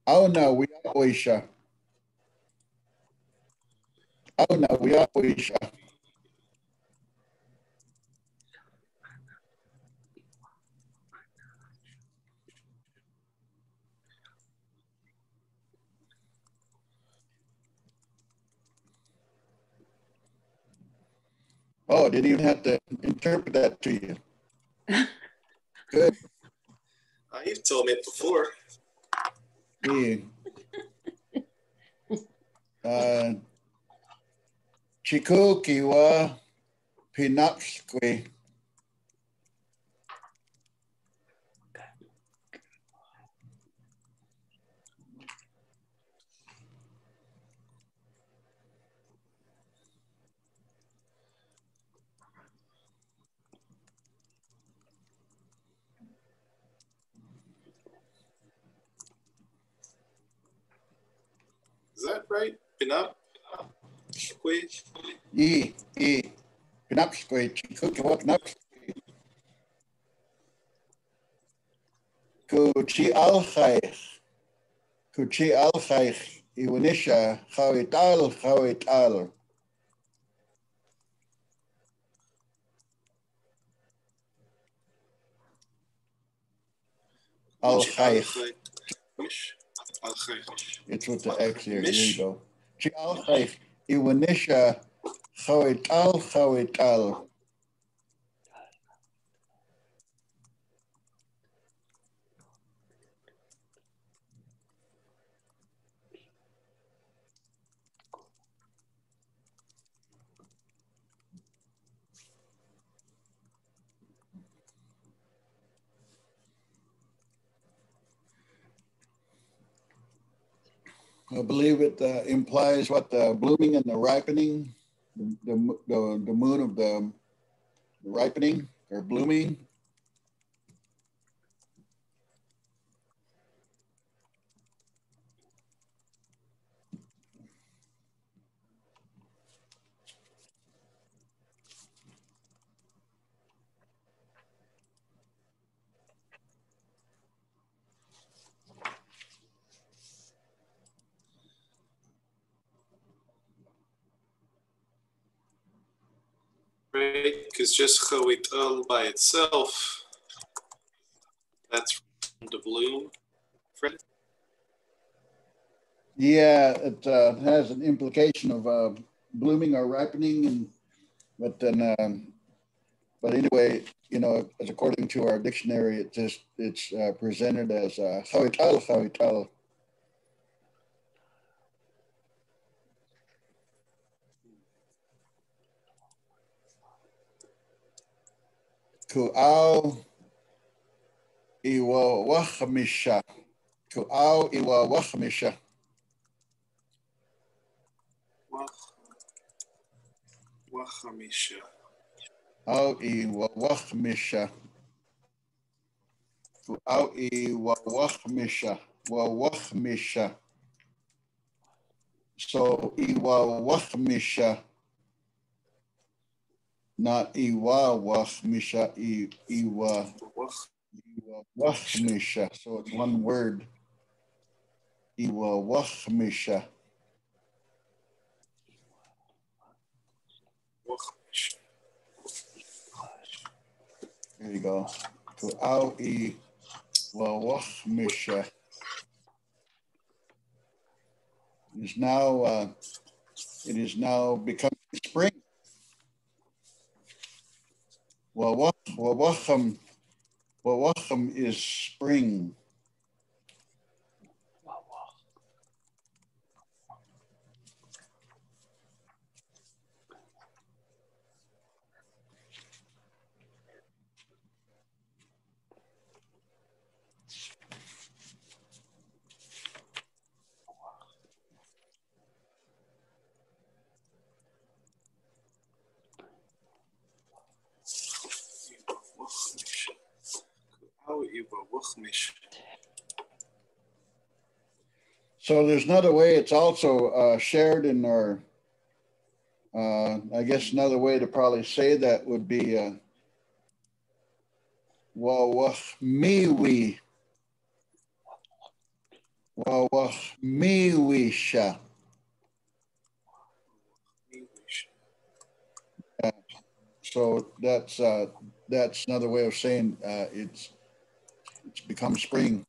Auna wiawisha. Auna wiawisha. Oh, didn't even have to interpret that to you. Good. You've told me it before. Yeah. Chikuki wa pinapskwi. Is that right? Pinap? Pinapskwi. Chikuki wa pinapskwi. Kuchi alchaich. Kuchi alchaich. Iwanisha chawital chawital. Alchaich. It's with the X here. Here you go. Chi alchaich. Iwanisha chawital chawital. I believe it implies what the blooming and the ripening, the moon of the ripening or blooming. Right, because just chawital by itself, that's to bloom. Fred? Yeah, it has an implication of blooming or ripening, and but then, but anyway, you know, as according to our dictionary, it's presented as chawital chawital. Ku'au iwa wachamisha. Ku'au iwa wachamisha. Wachamisha. Au iwa wachmisha. Ku'au iwa wachmisha. Wa wachmisha. So iwa wachmisha. Not iwa wachmisha. Iwa wachmisha. So it's one word. Iwa wachmisha. There you go. Ku'au iwa wachmisha. It is now becoming spring. Wawacham is spring. So there's another way. It's also shared in our. I guess another way to probably say that would be wawachmiwi. Wawahmiwisha. So that's another way of saying it's become spring.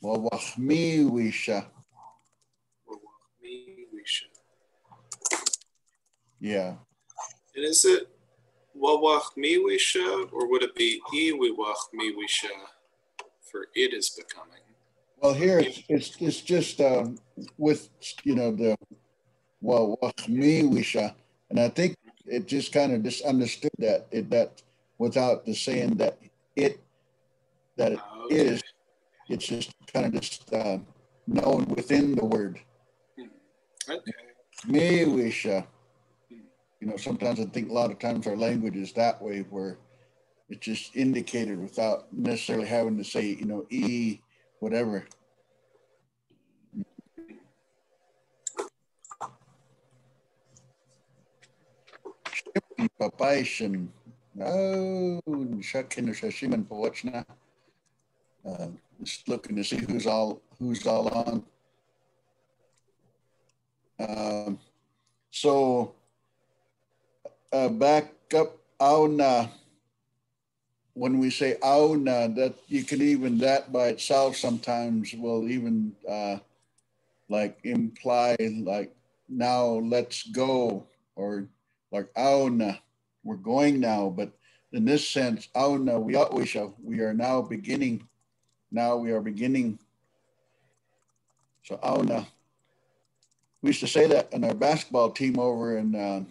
Wawahmiwisha. Yeah. And is it Wawahmiwisha or would it be Iwiwahmiwisha for it is becoming? Well, here it's just with the Wawahmiwisha, and I think it just kind of just understood that without the saying that it okay. is, it's just kind of just known within the word. Okay. Miwisha. Sometimes I think a lot of times our language is that way where it's just indicated without necessarily having to say, E, whatever. Papaishan. Oh, Shakin Shashiman Poachna. Just looking to see who's all on. So back up Auna. When we say Auna, that you can even that by itself sometimes will even like imply like now let's go, or like Auna, we're going now. But in this sense, Auna, we are now beginning. Now we are beginning. So Auna. We used to say that in our basketball team over in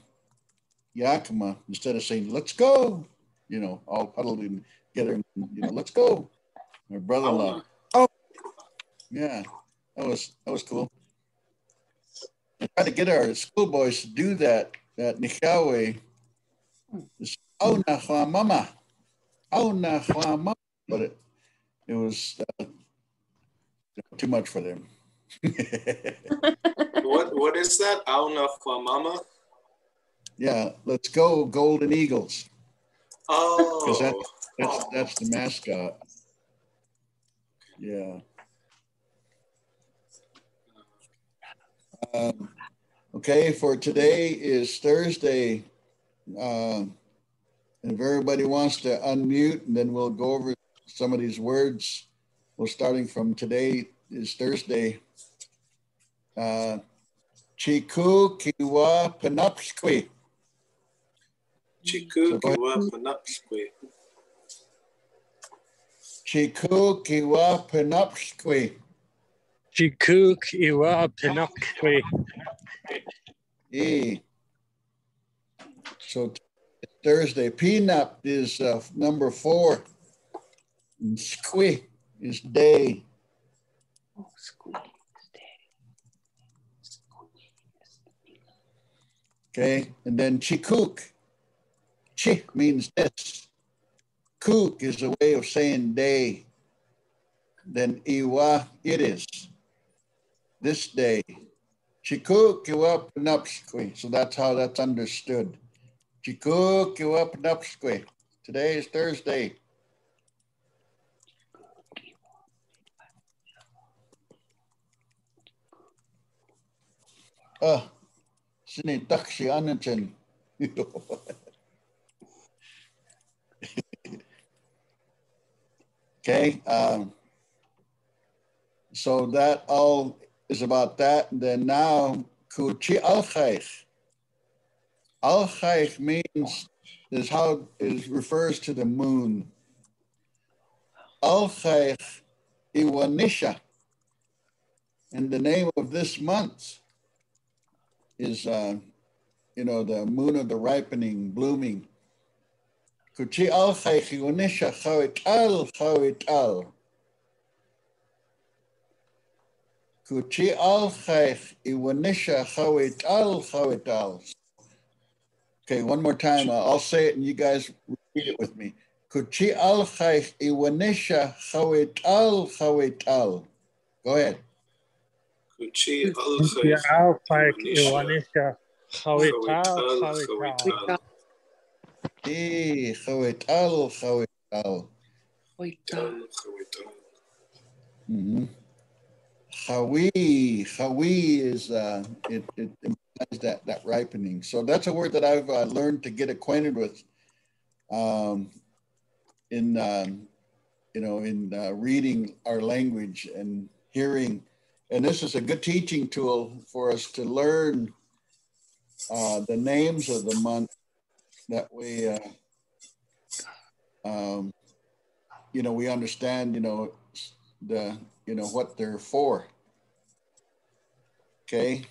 Yakima, instead of saying, let's go, all huddled in together, let's go. My brother-in-law. Oh, yeah, that was cool. I tried to get our schoolboys to do that Nihawe. Oh, na mama. Oh, na mama. But it was too much for them. What is that? Auna mama? Yeah, let's go, Golden Eagles. Oh, because that's the mascot. Yeah. Okay, for today is Thursday. And if everybody wants to unmute, and then we'll go over some of these words. Well, starting from today is Thursday. Chiku kiwa panapskwi. Chiku kiwa panapskwi. Chiku kiwa panapskwi. Chiku kiwa panapskwi. So Thursday, Peanut is number 4. And squee is day. Oh, squee is day. Okay, and then chikuk. Chi means this. Kuk is a way of saying day. Then iwa, it is. This day. Chikuk iwa panapskwi. So that's how that's understood. Chikuk iwa panapskwi. Today is Thursday. Sini taksi anachen. Okay. So that all is about that. And then now, kuchi al-khaykh. Al-khaykh means refers to the moon. Al-khaykh iwanisha. And the name of this month is, the moon of the ripening, blooming. Kuchi al-khaykh iwanisha chawital. Kuchi al-khaykh iwanisha chawital. Okay, one more time. I'll say it and you guys repeat it with me. Kuchi al-khaykh iwanisha chawital. Go ahead. Kuchi al-khaykh iwanisha chawital. Chawital. Mm-hmm. Hawi is it implies that ripening. So that's a word that I've learned to get acquainted with um, in in reading our language and hearing. And this is a good teaching tool for us to learn the names of the month. That way, um, we understand, the, what they're for. Okay.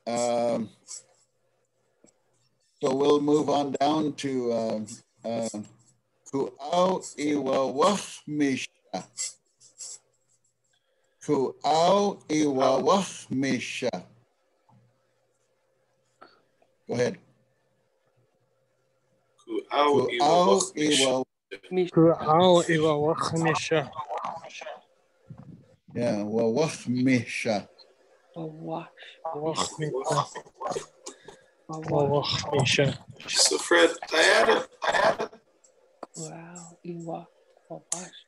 Um, so we'll move on down to Ku'au Iwa Wahmisha. Ku'au Iwa Wahmisha. Go ahead. Ku'au iwa wachmisha. Ku'au iwa wachmisha. Yeah, Wahmisha. Wachmisha. Wachmisha. So Fred, I added. Wow, Iwa, Wawash.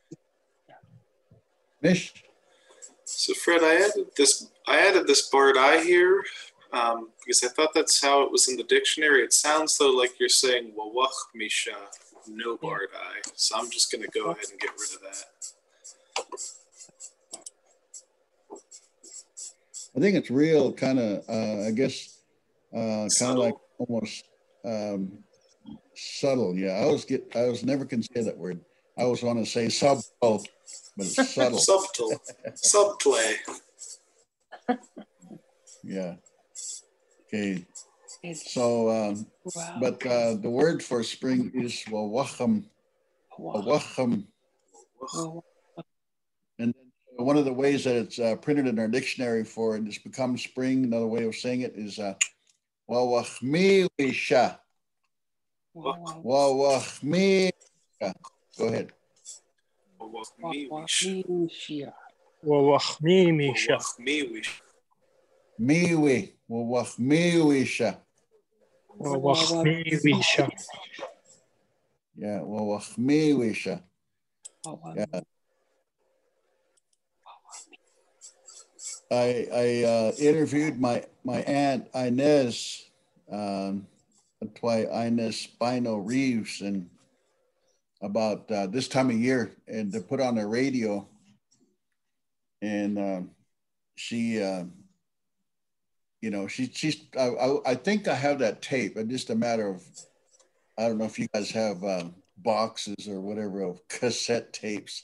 Mish. So Fred, I added this bard I here because I thought that's how it was in the dictionary. It sounds though like you're saying wawach misha, no bard I. So I'm just going to go ahead and get rid of that. I think it's real kind of, I guess, kind of like almost subtle. Yeah, I was never can say that word. I always want to say subtle, but it's subtle. Subtle, subplay. Yeah. Okay. So, but the word for spring is wawacham. Wawacham. And one of the ways that it's printed in our dictionary for it, it's become spring. Another way of saying it is wawachmiwisha. Wawachmiwisha. Go ahead. Wawachmiwisha. Wawachmimisha. Miwi. Wawachmiwisha. Wawachmiwisha. Yeah, wawachmiwisha. Yeah. I interviewed my aunt Inez, Inez Spino Reeves, and about this time of year, and to put on the radio, and she's I think I have that tape. It's just a matter of, I don't know if you guys have boxes or whatever of cassette tapes.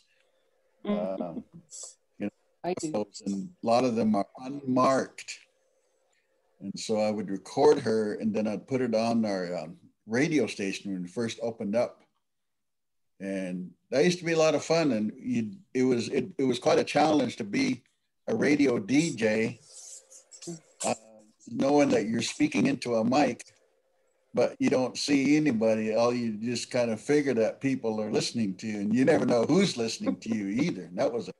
I do. And a lot of them are unmarked. And so I would record her, and then I'd put it on our radio station when it first opened up. And that used to be a lot of fun. And it was quite a challenge to be a radio DJ, knowing that you're speaking into a mic, but you don't see anybody. All you just kind of figure that people are listening to you, and you never know who's listening to you either. And that was a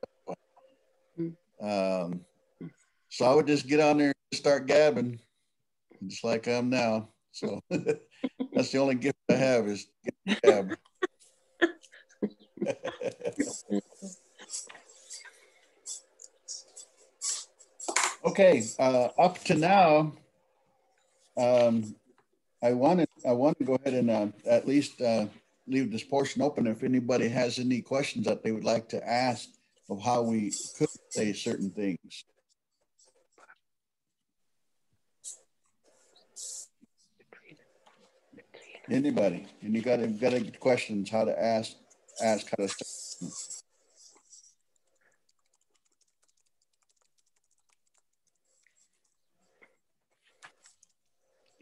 so I would just get on there and start gabbing, just like I am now. So that's the only gift I have is gab. Okay, up to now, I want to go ahead and at least leave this portion open if anybody has any questions that they would like to ask of how we could say certain things. Anybody? And you got questions how to ask how to say.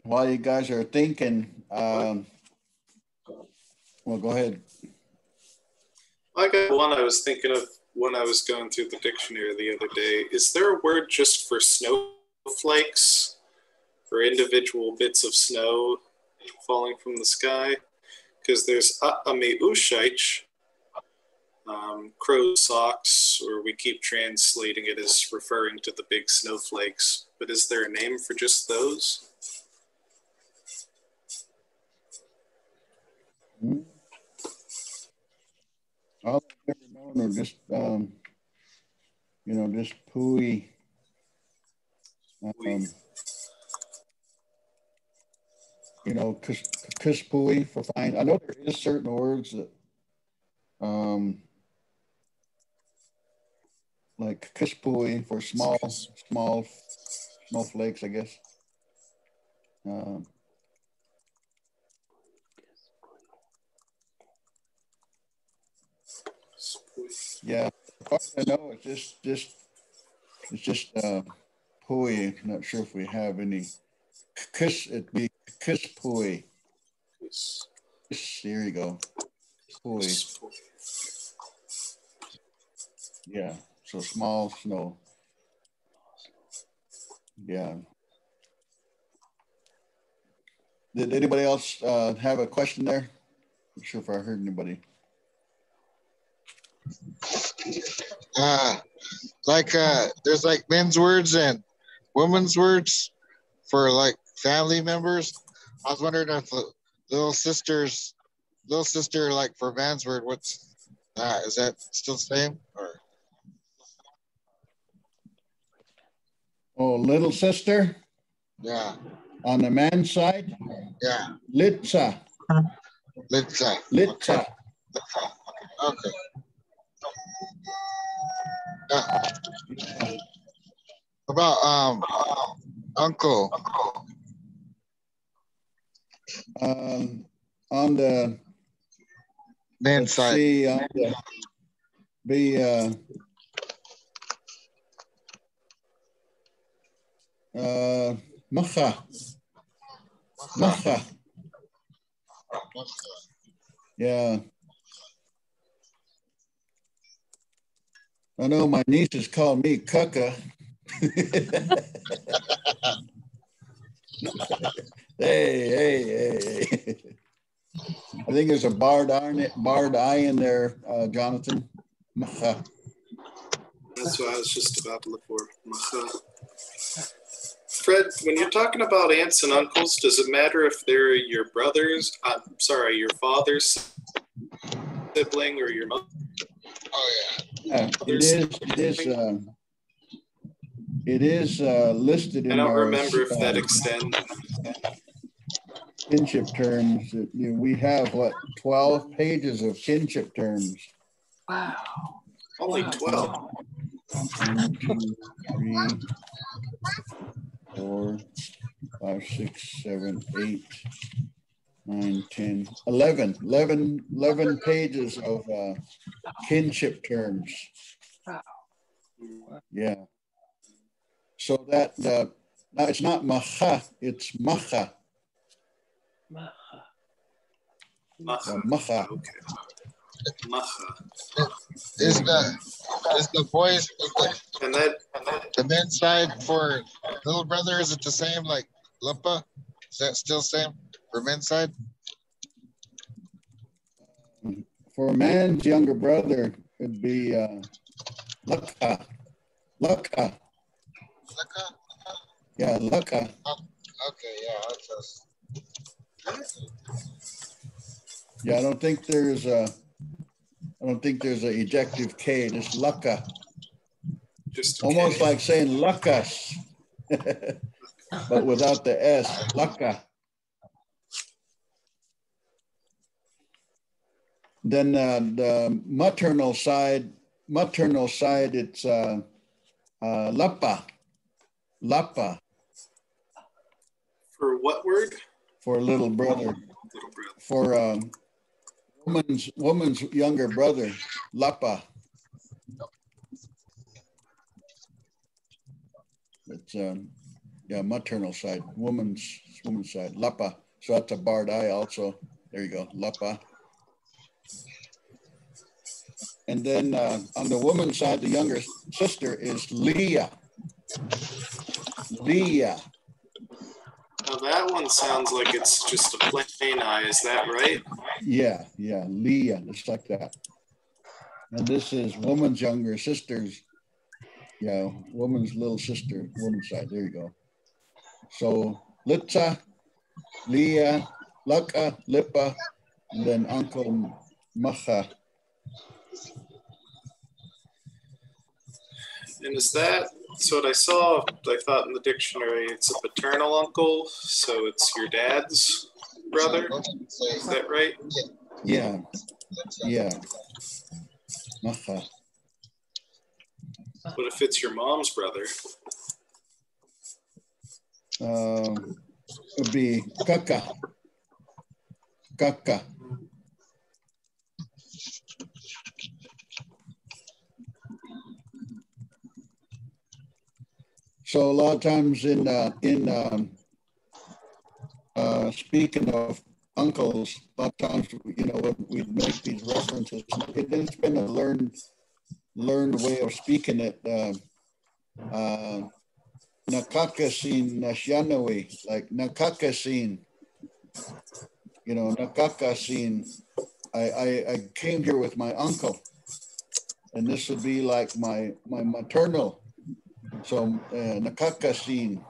While you guys are thinking, well, go ahead. I got one I was thinking of when I was going through the dictionary the other day. Is there a word just for snowflakes, for individual bits of snow falling from the sky? Because there's a'ameushich, crow's socks, or we keep translating it as referring to the big snowflakes. But is there a name for just those? All I've ever known are just just pui. Kispui for fine. I know there is certain words that, like kispui for small flakes, I guess. Yeah, as far as I know, it's just pui. Not sure if we have any. It'd be kispui. There you go. Pui. Yeah. So small snow. Yeah. Did anybody else have a question there? Not sure if I heard anybody. There's like men's words and women's words for like family members. I was wondering if the little sister, like for man's word, what's that? Is that still the same? Or Oh, little sister? Yeah. On the man's side? Yeah. Litza. Litza. Litza. Okay. About uncle. On the man's side. See, on the Macha. Macha. Yeah. I know my nieces call me Cucka. Hey. I think there's a barred I in there, Jonathan. Macha. That's what I was just about to look for. Macha. Fred, when you're talking about aunts and uncles, does it matter if they're your brothers? Your father's sibling or your mother? Oh yeah. It is listed in I don't our remember if that extends. Kinship terms. We have 12 pages of kinship terms. Wow. Only 12. 1, 2, 3, 4, 5, 6, 7, 8, 9, 10, 11 pages of kinship terms. Wow. Yeah. So that now it's not macha, it's macha. Macha. Macha. Macha. Okay. Macha. Is the boys And that the men's side for little brother, is it the same like Lupa? Is that still the same for men's side? For a man's younger brother, it'd be Laka. Laka. Luka? Yeah, Laka. Okay, yeah, that's Yeah, I don't think there's a ejective K. It's Laka. just Almost like saying Lakas, but without the S. Laka. Then the maternal side, it's Lapa. Lapa. For what word? For little brother. Little brother. For woman's younger brother, Lapa. It's maternal side, woman's side, Lapa. So that's a barred I also. There you go, Lapa. And then on the woman's side, the younger sister is Leah. Leah. Now that one sounds like it's just a plain I. Is that right? Yeah, Leah, just like that. And this is woman's younger sister's, woman's little sister, woman's side. There you go. So Litza, Leah, Laka, Lipa, and then Uncle Macha. And is that, so what I saw, I thought in the dictionary, it's a paternal uncle, so it's your dad's brother? Is that right? Yeah. Yeah. Macha. What if it's your mom's brother? Would be kaka. Kaka. So a lot of times speaking of uncles, a lot of times, you know, when we make these references, it's been a learned way of speaking it. Nakakasin Nashanawi, like Nakakasin, you know, Nakakasin. I came here with my uncle, and this would be like my maternal. So Nakakasin.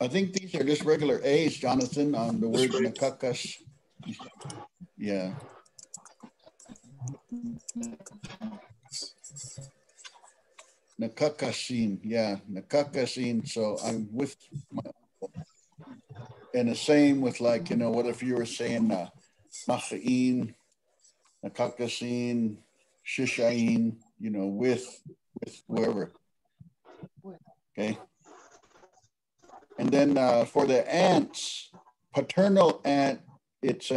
I think these are just regular A's, Jonathan, on the word Nakakas. Yeah. Nakakasin, yeah, Nakakasin. So I'm with my uncle. And the same with, like, you know, what if you were saying Nakain, Nakakasin, Shishain, you know, with whoever. Okay. And then for the aunts, paternal aunt, it's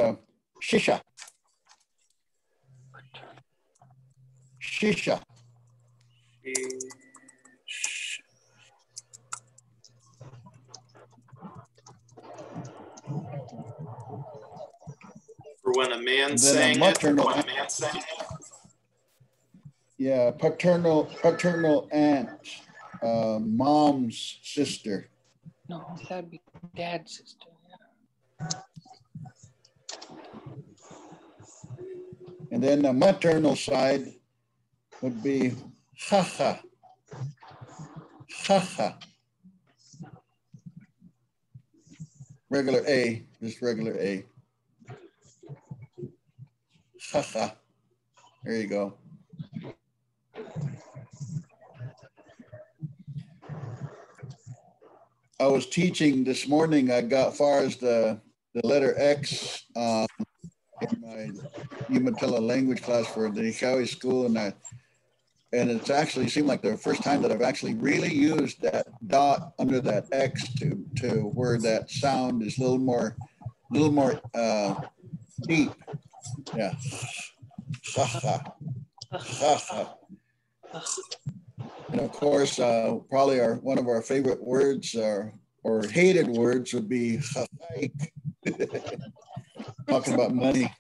Shisha. Shisha. For when a man sang it, or when a man sang it? Yeah, paternal aunt, mom's sister. No, that'd be dad's sister. And then the maternal side would be haha. Haha. Regular A, just regular A. Haha. There you go. I was teaching this morning. I got far as the letter X in my Umatilla language class for the Ikawi school, and it's actually seemed like the first time that I've actually really used that dot under that X to where that sound is a little more deep. Yeah. Ha ha. Ha ha. And of course, probably one of our favorite words or hated words would be chachaik. Talking about money.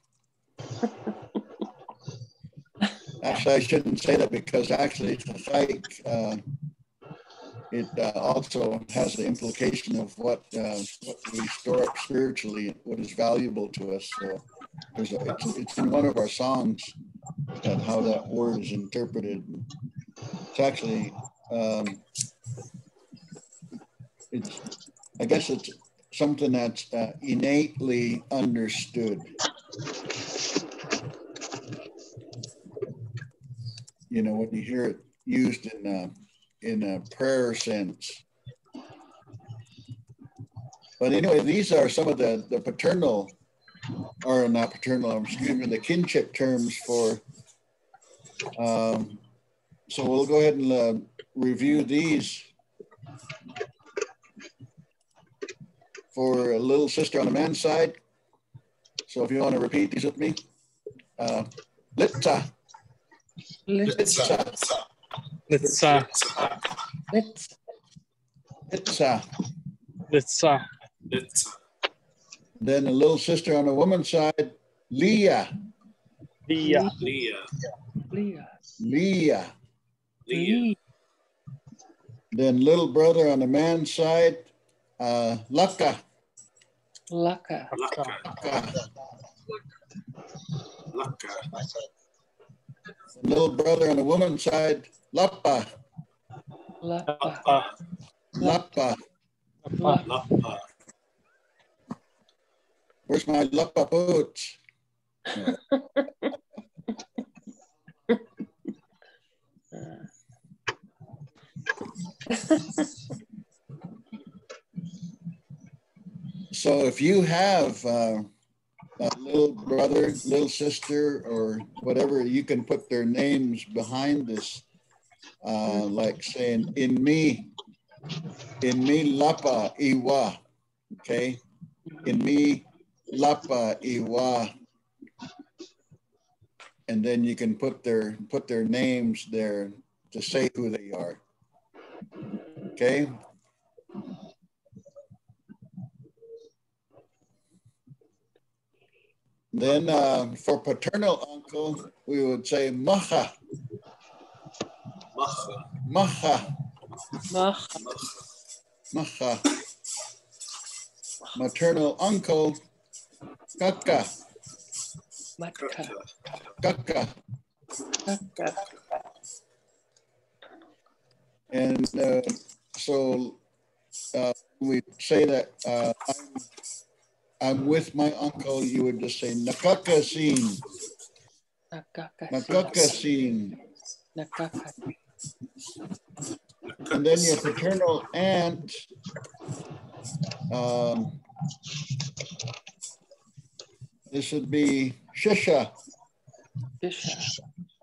Actually, I shouldn't say that, because actually chachaik, it also has the implication of what we store up spiritually, what is valuable to us. So it's in one of our songs that how that word is interpreted. It's actually, I guess it's something that's innately understood. You know, when you hear it used in a prayer sense. But anyway, these are some of the paternal, or not paternal, excuse me, the kinship terms for, so we'll go ahead and review these. For a little sister on the man's side. So if you want to repeat these with me. Litza. Litza. Litza. Litza. Then a little sister on the woman's side. Leah. Leah. Then little brother on the man's side. Laka. Little brother on the woman's side. Lapa. Where's my lapa boots? So if you have a little brother, little sister, or whatever, you can put their names behind this, like saying, in me lapa iwa, okay? In me lapa iwa. And then you can put their names there to say who they are, okay? Then for paternal uncle, we would say macha. Macha. Macha. Maternal uncle, kaka. Kaka. And so we say that I'm with my uncle, you would just say nakakasin. Nakakasin. And then your paternal aunt, this would be shisha.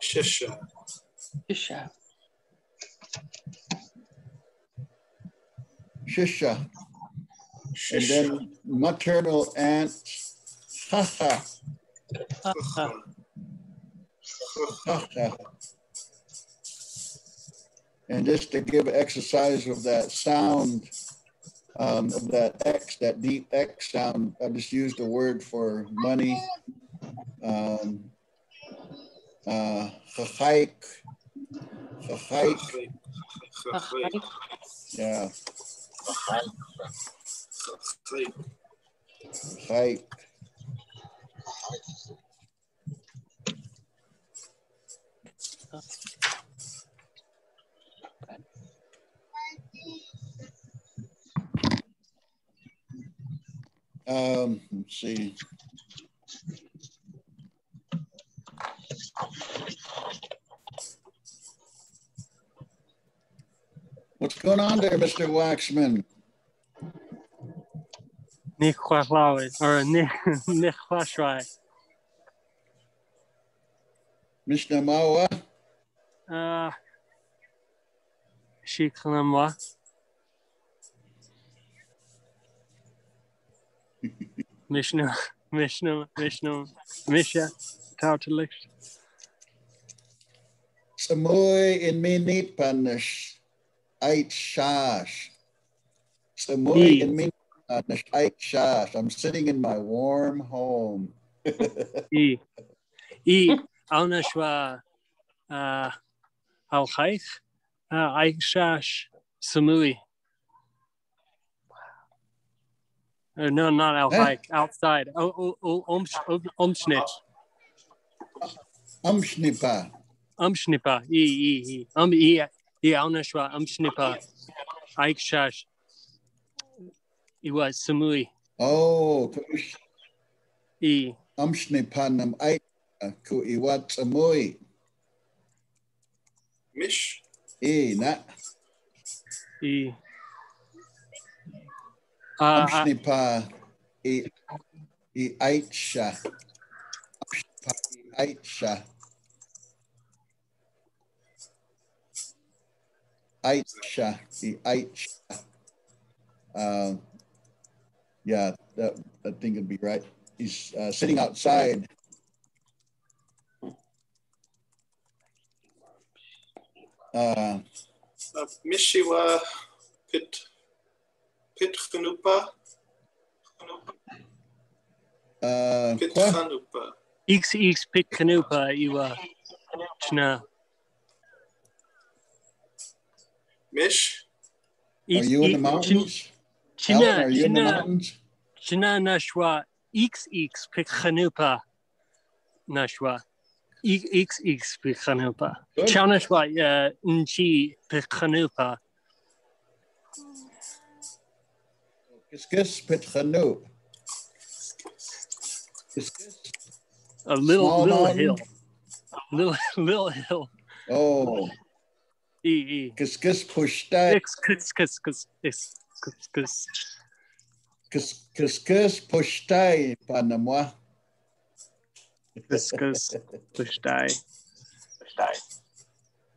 Shisha. Shisha. And then maternal aunt, haha. Haha. And just to give exercise of that sound, of that X, that deep X sound, I just used a word for money. Chachaik. Chachaik. Yeah. Chachaik. Let's see. What's going on there, Mr. Waxman? Mishnah Mawa? Shiklamwa. Mishnah, Misha, Tautalik. Samoy in minit panish, ait shash. Samoy in minit panish, ait shash. I'm sitting in my warm home. E Aunashwa Al Haich Aikshash Samui. No, not Al Haich, outside. Umschnit. Umschnipa. Umschnipa. E Aunashwa Umschnipa Aikshash. It was Samui. Oh, E Umschnipanam ait ku iwat samoy. Mish. Na. E Umschnipa I aitsha. Umschnipa I aitsha. Aitsha. I aitsha. Yeah, that thing would be right. He's sitting outside. Mishiwa Pit Chanupa. Pit Chanupa. X Pit Kanupa Iwa Chna. Mish. Are you in the mountains? Alan, are you in the mountains? China Nashwa X Pit Kanupa Nashwa. X Pit Kanupa. Chanashwa Nchi Pit Kanupa. Kiskis Pit Chanu. A little hill. Little hill. Oh. Kiskis Pushtai. Kiskis. Kus pushtai panamwa. Viscous pushtai.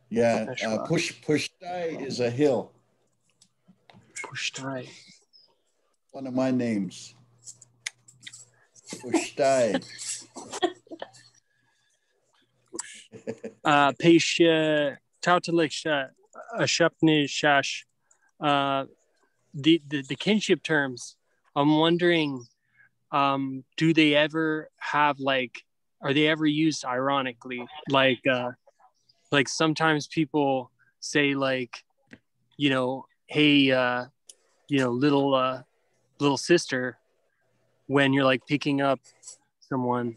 Yeah, Nashwa. pushtai is a hill. Pushtai. One of my names. Pushtai. Peish Tautalik Ashapni Shash. The kinship terms. I'm wondering, do they ever have like, are they ever used ironically? Like sometimes people say like, hey, little sister, when you're like picking up someone.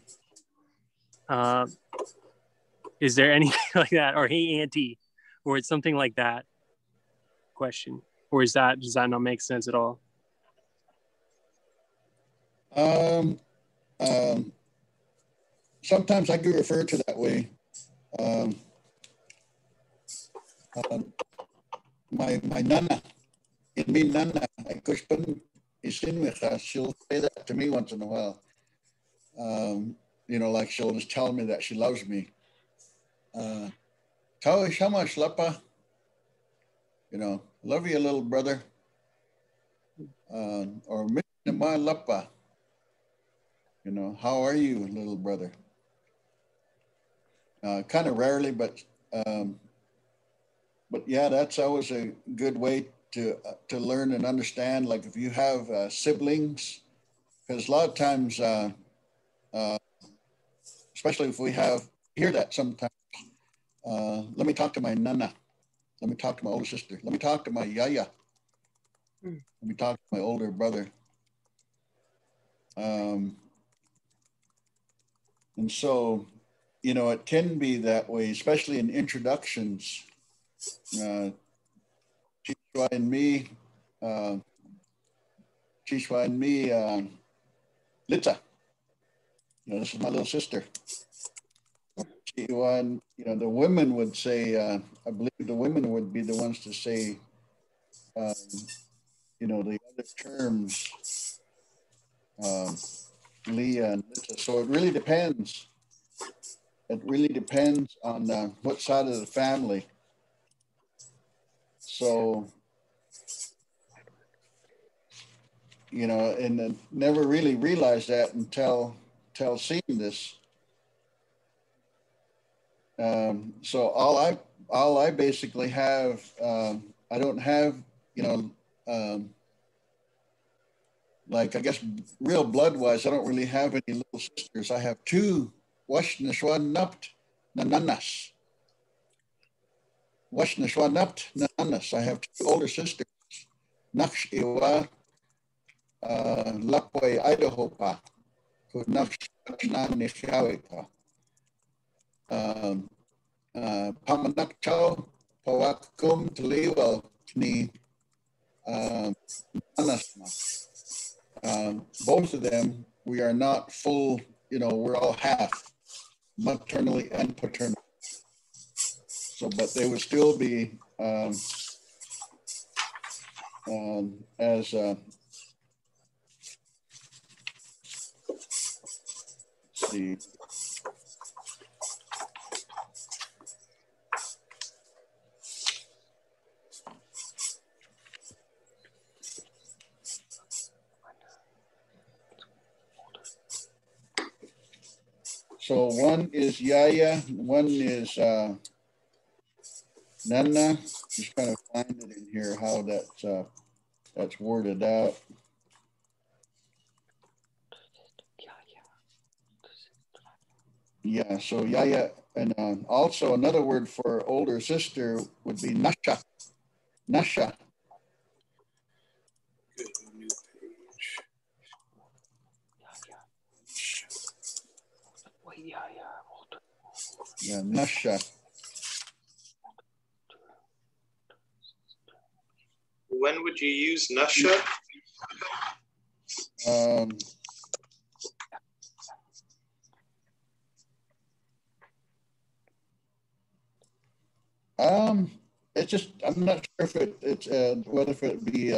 Is there anything like that, or hey auntie, or it's something like that? Question, or does that not make sense at all? Um, Sometimes I do refer to that way. Um, my nana, in me nana, I kushpan isinwicha, she'll say that to me once in a while. Like she'll just tell me that she loves me. Tao shama shlapa, love you, little brother. Or ma lapa, how are you, little brother? Kind of rarely, but yeah, that's always a good way to learn and understand. Like if you have siblings, because a lot of times, especially if we hear that sometimes. Let me talk to my nana. Let me talk to my older sister. Let me talk to my yaya. Let me talk to my older brother. And so, it can be that way, especially in introductions. Chishwa and me, Litza. This is my little sister. The women would say, I believe the women would be the ones to say, the other terms, Leah and Litza. So it really depends. It really depends on what side of the family. So, and never really realized that until seeing this. So all I basically have, I don't have, like I guess real blood wise, I don't really have any little sisters. I have two Washnashwan Napt Nananas. Washnashwan Napt Nananas. I have two older sisters. Naksh Iwa Lapway Idaho Pa. Naksh Nishawi Pa. Pamanak Chow Pawakum Taliwa Ni Nanasma. Both of them, we are not full, we're all half, maternally and paternally. So, but they would still be as see. So one is Yaya, one is Nana. Just kind of find it in here how that's worded out. Yeah, so Yaya, and also another word for older sister would be Nasha. Nasha. Yeah, Nasha. When would you use Nasha? It's just I'm not sure if it's whether it be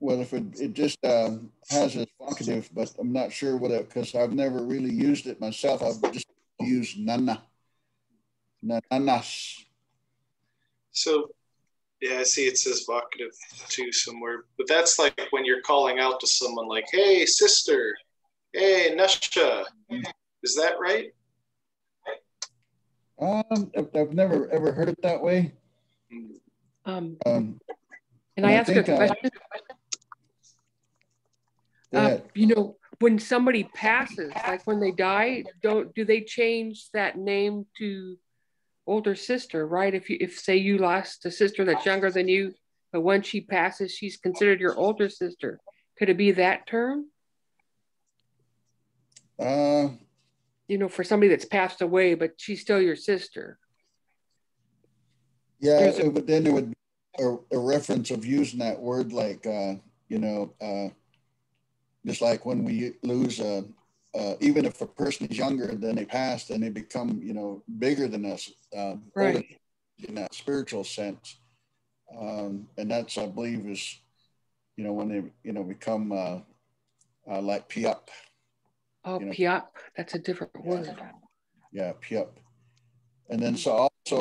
well, if it just has a vocative, but I'm not sure what it, because I've never really used it myself. I've just used nana, nanas. So yeah, I see it says vocative too somewhere, but that's like when you're calling out to someone like, "Hey, sister," "Hey, Nasha." Is that right? I've never ever heard it that way. Can And I ask a question? You know, when somebody passes, like when they die, do they change that name to older sister, right? If say you lost a sister that's younger than you, but when she passes, she's considered your older sister. Could it be that term? You know, for somebody that's passed away, but she's still your sister. Yeah, then there would be a reference of using that word like, you know, just like when we lose even if a person is younger than they pass, then they become, you know, bigger than us, right. older in that spiritual sense. And that's, I believe, is, you know, when they, you know, become like piap. Oh, you know, piap. That's a different word. Yeah, piap. And then so also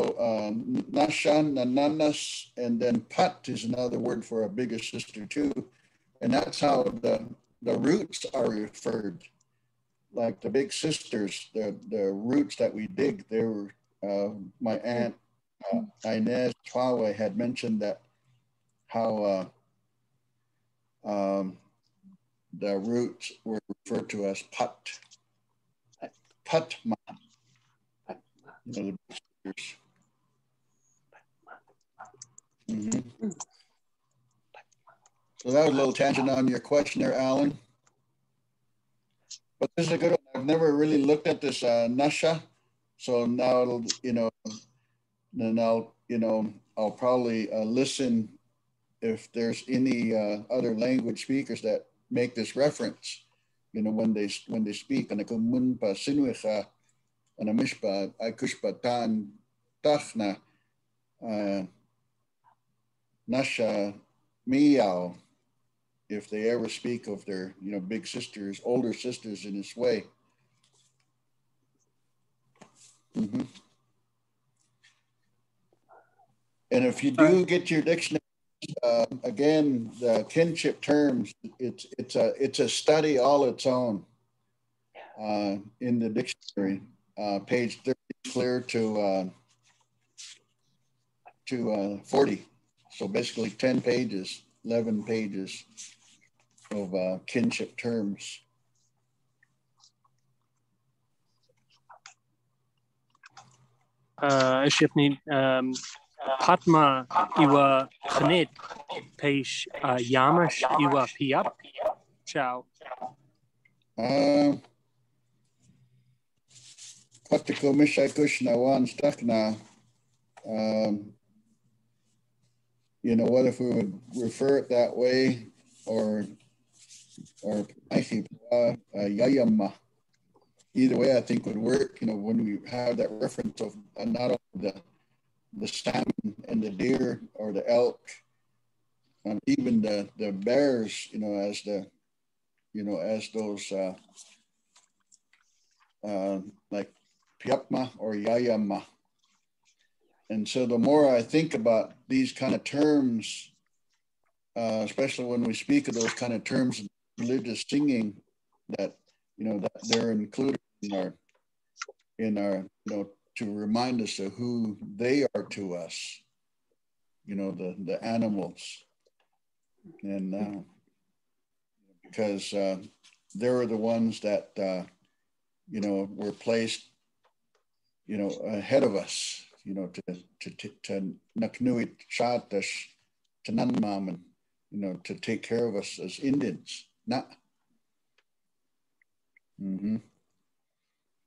nashan, nananas, and then pat is another word for a bigger sister too. And that's how the roots are referred. Like the big sisters, the roots that we dig, they were, my aunt Inez Twawe had mentioned that how the roots were referred to as patma, you know, the big sisters. Mm-hmm. So that was a little tangent on your question there, Alan. But this is a good one. I've never really looked at this Nasha. So now it'll, you know, then I'll, you know, I'll probably listen if there's any other language speakers that make this reference, you know, when they speak, and kumun pa sinuicha, and amishpa akushpa tan tachna nasha miao, if they ever speak of their, you know, big sisters, older sisters in this way. Mm-hmm. And if you do get your dictionary, again, the kinship terms, it's a study all its own in the dictionary. Page 30 clear to 40. So basically 10 pages, 11 pages of kinship terms. Shifni Patma iwa Khanit Peish Yamash iwa Piap Chow. Patiko Mishai Kushna Wan Stakna. You know, what if we would refer it that way, or Yayama? Either way, I think would work. You know, when we have that reference of not only the salmon and the deer or the elk, and even the bears, you know, as the, you know, as those like Piapma or Yayama. And so the more I think about these kind of terms, especially when we speak of those kind of terms in religious singing, that, you know, that they're included in our, you know, to remind us of who they are to us, you know, the animals. And because they were the ones that, you know, were placed, you know, ahead of us, you know, to naknuit chatash to nanmaman, you know, to take care of us as Indians. Not. Mm-hmm.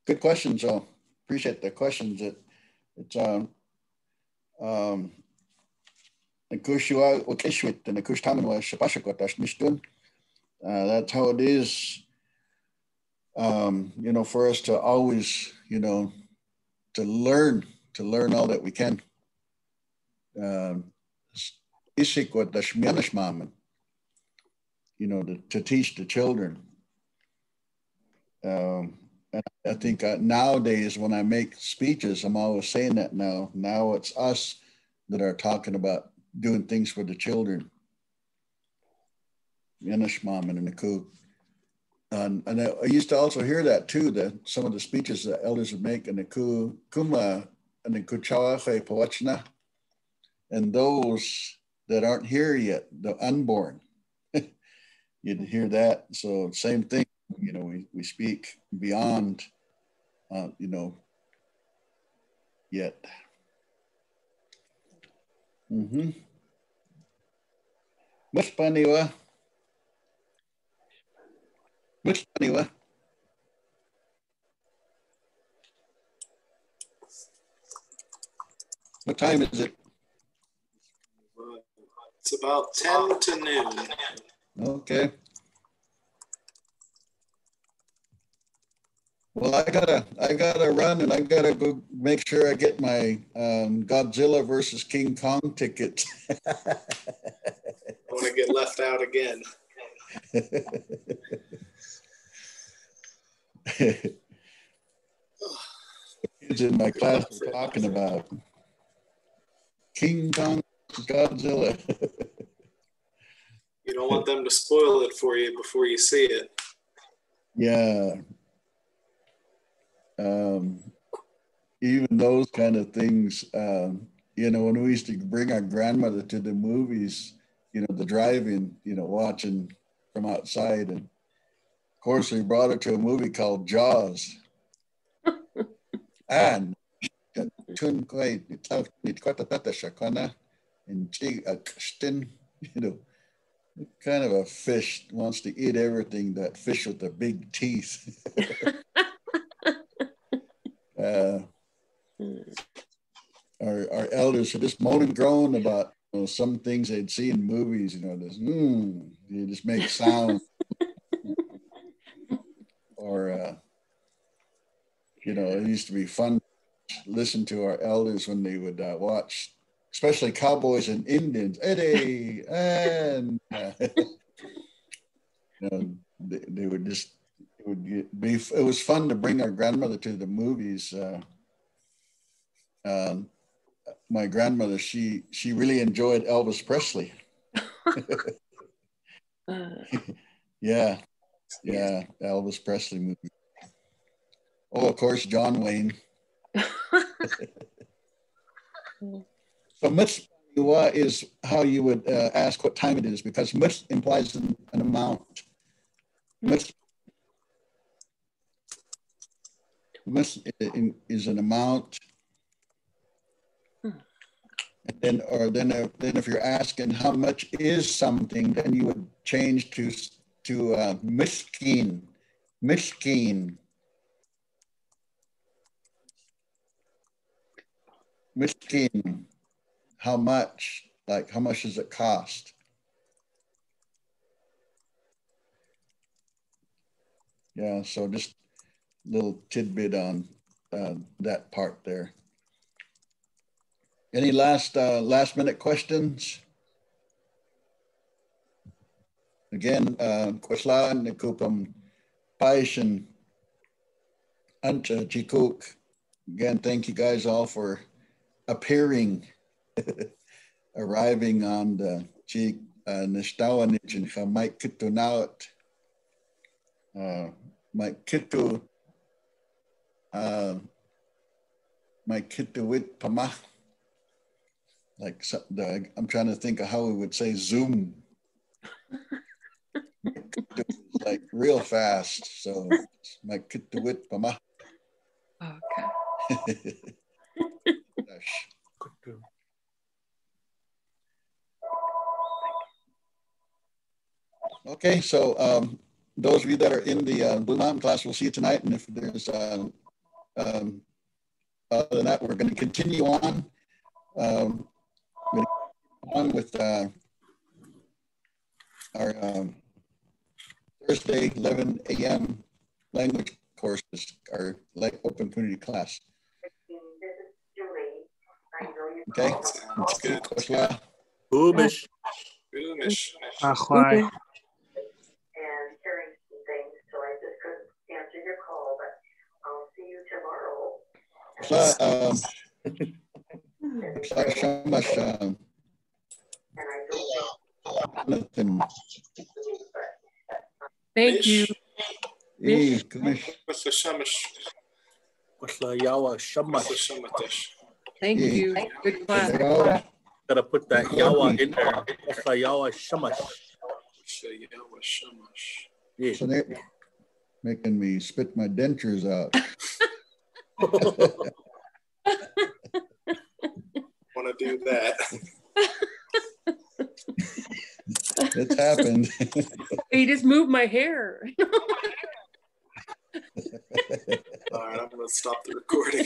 Good questions, though. Appreciate the questions. It's that's how it is. You know, for us to always, you know, to learn all that we can. Isik what the shmianishmaman. you know, to teach the children. And I think nowadays when I make speeches, I'm always saying that now. Now it's us that are talking about doing things for the children. Yanishmam and the coup. And I used to also hear that too, that some of the speeches that elders would make in the coup, kuma and the kuchawache pawachna, and those that aren't here yet, the unborn, you'd hear that. So same thing, you know, we speak beyond, you know, yet. Mm-hmm. Mas paniwa. Mas paniwa. What time is it? It's about 10 to noon. Okay. Well, I gotta run, and I gotta go make sure I get my Godzilla versus King Kong ticket. I want to get left out again. Kids in my class were talking about King Kong versus Godzilla. You don't want them to spoil it for you before you see it. Yeah. Even those kind of things, you know, when we used to bring our grandmother to the movies, you know, the drive-in, you know, watching from outside. And of course, we brought her to a movie called Jaws. And you know, kind of a fish wants to eat everything, that fish with the big teeth. Our elders are just moan and groan about, you know, some things they'd see in movies, you know, this, you just make sound. Or, you know, it used to be fun to listen to our elders when they would watch, especially cowboys and Indians, Eddie, and you know, they would just, it was fun to bring our grandmother to the movies. My grandmother, she really enjoyed Elvis Presley. Yeah, Elvis Presley movie. Oh, of course, John Wayne. But much is how you would ask what time it is, because much implies an amount. Much is an amount. And then if you're asking how much is something, then you would change to miskin. Miskin. Miskin. How much? Like, how much does it cost? Yeah, so just a little tidbit on that part there. Any last minute questions? Again, kwaslaan na kupam paishan ancha chikuk. Again, thank you guys all for appearing, arriving on the chik nishtawanich and Mike Kitu Nawat. Mike Kitu Wit Pama. Like, I'm trying to think of how we would say Zoom. Like real fast. So Mike Kitu Wit Pama. Okay. Okay, so those of you that are in the Blue Mountain class, we'll see you tonight. And if there's, other than that, we're going to continue on. On with our Thursday, 11 a.m. language courses, our open community class. Okay. Sounds good. Umish. Boomish. Ahwai. Shamash, nothing. Thank you. Hey, Kumish. Thank Yeah. you. Good class. Yawa. Gotta put that yawa in there. Yawa shamash. Yeah. So they're making me spit my dentures out. Want to do that? It's happened. He just moved my hair. All right, I'm going to stop the recording.